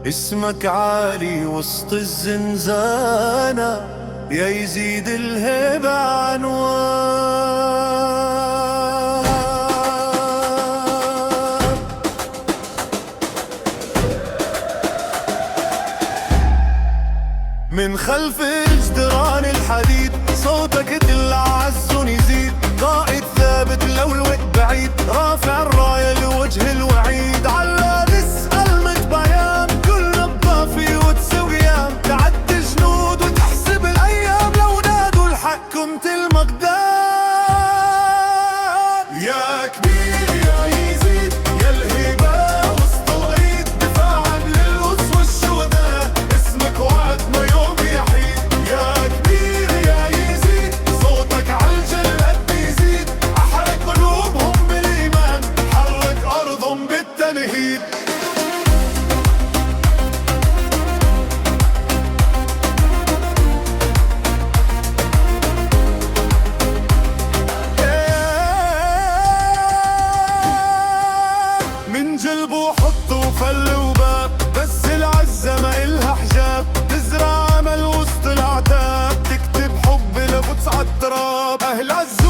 اسمك عالي وسط الزنزانة، يا يزيد الهبة عنوان. من خلف جدران الحديد صوتك تلعزن يزيد، قائد ثابت لو الوقت بعيد، رافع الراية لوجه الوعيد. على نسأل متبيان كل الضافي وتسوي قيام، تعدي جنود وتحسب الأيام، لو نادوا الحق كنت المقدام. يا كبير يا يزيد يا الهبة وسط الغيد، دفاعا للقدس والشهداء، اسمك وعدنا يوم يحيد. يا كبير يا يزيد صوتك عالجلد بيزيد، أحرق قلوبهم بالإيمان، حرك أرضهم بالتنهيد. من جلبه حطوا فل وباب، بس العزة ما إلها حجاب، تزرع أمل وسط العتاب، تكتب حب لقدس عالتراب. أهل عزة